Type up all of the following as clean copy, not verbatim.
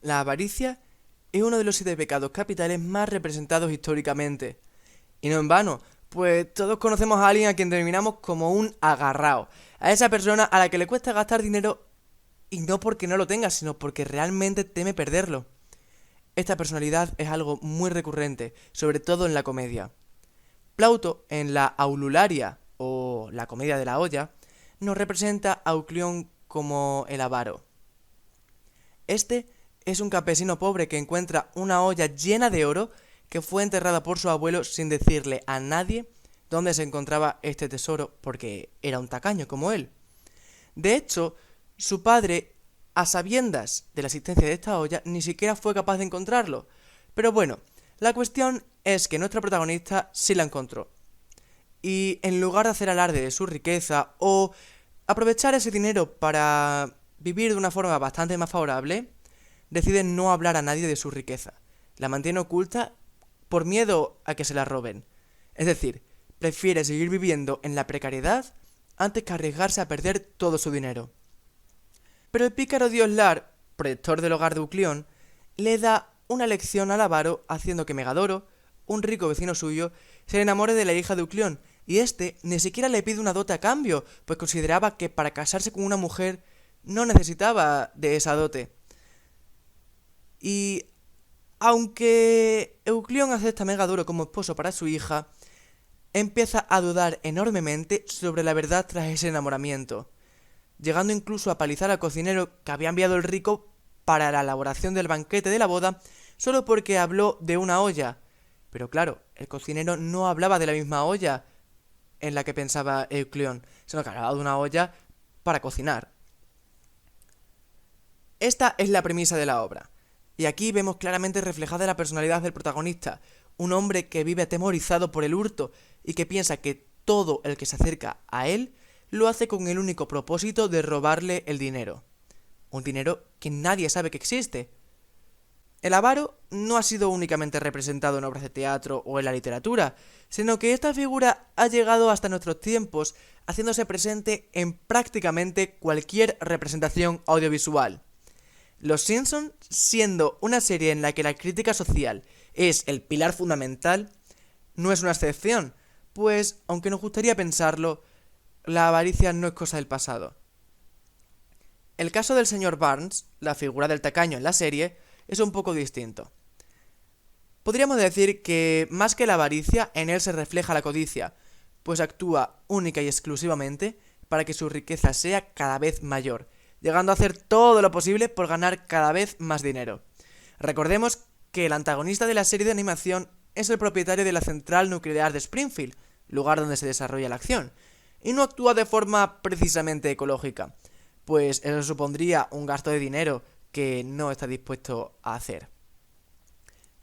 La avaricia es uno de los 7 pecados capitales más representados históricamente. Y no en vano, pues todos conocemos a alguien a quien denominamos como un agarrao. A esa persona a la que le cuesta gastar dinero y no porque no lo tenga, sino porque realmente teme perderlo. Esta personalidad es algo muy recurrente, sobre todo en la comedia. Plauto, en la Aulularia, o la comedia de la olla, nos representa a Euclión como el avaro. Este es un campesino pobre que encuentra una olla llena de oro que fue enterrada por su abuelo sin decirle a nadie dónde se encontraba este tesoro, porque era un tacaño como él. De hecho, su padre, a sabiendas de la existencia de esta olla, ni siquiera fue capaz de encontrarlo. Pero bueno, la cuestión es que nuestra protagonista sí la encontró. Y en lugar de hacer alarde de su riqueza o aprovechar ese dinero para vivir de una forma bastante más favorable, decide no hablar a nadie de su riqueza. La mantiene oculta por miedo a que se la roben. Es decir, prefiere seguir viviendo en la precariedad antes que arriesgarse a perder todo su dinero. Pero el pícaro dios Lar, protector del hogar de Euclión, le da una lección al avaro haciendo que Megadoro, un rico vecino suyo, se enamore de la hija de Euclión, y este ni siquiera le pide una dote a cambio, pues consideraba que para casarse con una mujer no necesitaba de esa dote. Y aunque Euclión acepta a Megadoro como esposo para su hija, empieza a dudar enormemente sobre la verdad tras ese enamoramiento, llegando incluso a palizar al cocinero que había enviado el rico para la elaboración del banquete de la boda, solo porque habló de una olla. Pero claro, el cocinero no hablaba de la misma olla en la que pensaba Euclión, sino que hablaba de una olla para cocinar. Esta es la premisa de la obra, y aquí vemos claramente reflejada la personalidad del protagonista, un hombre que vive atemorizado por el hurto y que piensa que todo el que se acerca a él lo hace con el único propósito de robarle el dinero. Un dinero que nadie sabe que existe. El avaro no ha sido únicamente representado en obras de teatro o en la literatura, sino que esta figura ha llegado hasta nuestros tiempos, haciéndose presente en prácticamente cualquier representación audiovisual. Los Simpson, siendo una serie en la que la crítica social es el pilar fundamental, no es una excepción, pues, aunque nos gustaría pensarlo, la avaricia no es cosa del pasado. El caso del señor Barnes, la figura del tacaño en la serie, es un poco distinto. Podríamos decir que, más que la avaricia, en él se refleja la codicia, pues actúa única y exclusivamente para que su riqueza sea cada vez mayor, llegando a hacer todo lo posible por ganar cada vez más dinero. Recordemos que el antagonista de la serie de animación es el propietario de la central nuclear de Springfield, lugar donde se desarrolla la acción, y no actúa de forma precisamente ecológica, pues eso supondría un gasto de dinero que no está dispuesto a hacer.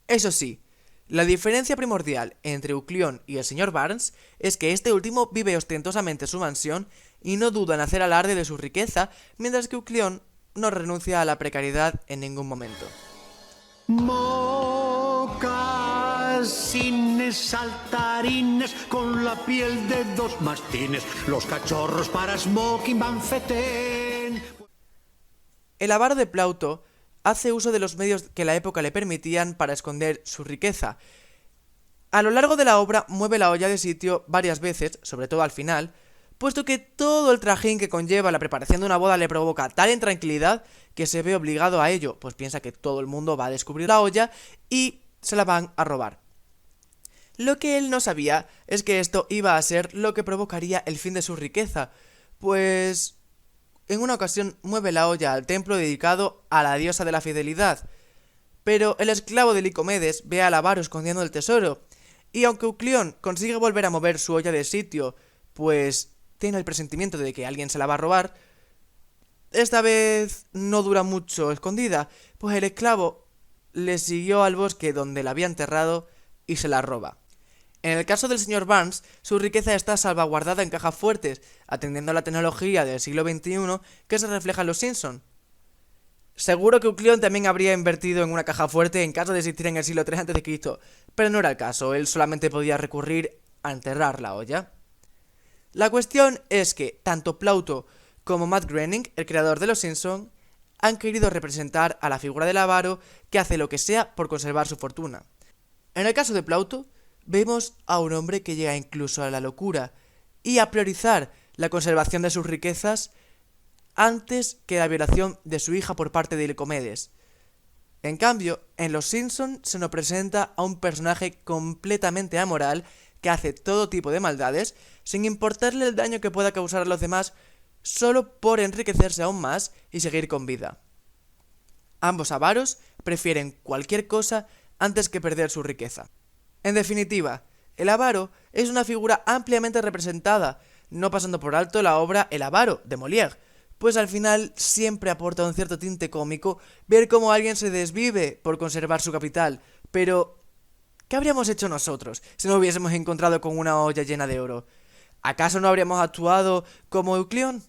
Eso sí, la diferencia primordial entre Euclión y el señor Barnes es que este último vive ostentosamente en su mansión y no duda en hacer alarde de su riqueza, mientras que Euclión no renuncia a la precariedad en ningún momento. Mocasines, saltarines, con la piel de 2 mastines, los cachorros para smoking van fetén. El avaro de Plauto hace uso de los medios que la época le permitían para esconder su riqueza. A lo largo de la obra mueve la olla de sitio varias veces, sobre todo al final, puesto que todo el trajín que conlleva la preparación de una boda le provoca tal intranquilidad que se ve obligado a ello, pues piensa que todo el mundo va a descubrir la olla y se la van a robar. Lo que él no sabía es que esto iba a ser lo que provocaría el fin de su riqueza, pues en una ocasión mueve la olla al templo dedicado a la diosa de la fidelidad, pero el esclavo de Licomedes ve al avaro escondiendo el tesoro, y aunque Euclión consigue volver a mover su olla de sitio, pues tiene el presentimiento de que alguien se la va a robar, esta vez no dura mucho escondida, pues el esclavo le siguió al bosque donde la había enterrado y se la roba. En el caso del señor Barnes, su riqueza está salvaguardada en cajas fuertes, atendiendo a la tecnología del siglo XXI que se refleja en los Simpson. Seguro que Euclión también habría invertido en una caja fuerte en caso de existir en el siglo III a.C., pero no era el caso, él solamente podía recurrir a enterrar la olla. La cuestión es que tanto Plauto como Matt Groening, el creador de Los Simpson, han querido representar a la figura del avaro que hace lo que sea por conservar su fortuna. En el caso de Plauto, vemos a un hombre que llega incluso a la locura y a priorizar la conservación de sus riquezas antes que la violación de su hija por parte de Diomedes. En cambio, en Los Simpson se nos presenta a un personaje completamente amoral que hace todo tipo de maldades sin importarle el daño que pueda causar a los demás solo por enriquecerse aún más y seguir con vida. Ambos avaros prefieren cualquier cosa antes que perder su riqueza. En definitiva, el avaro es una figura ampliamente representada, no pasando por alto la obra El avaro, de Molière, pues al final siempre aporta un cierto tinte cómico ver cómo alguien se desvive por conservar su capital, pero ¿qué habríamos hecho nosotros si nos hubiésemos encontrado con una olla llena de oro? ¿Acaso no habríamos actuado como Euclión?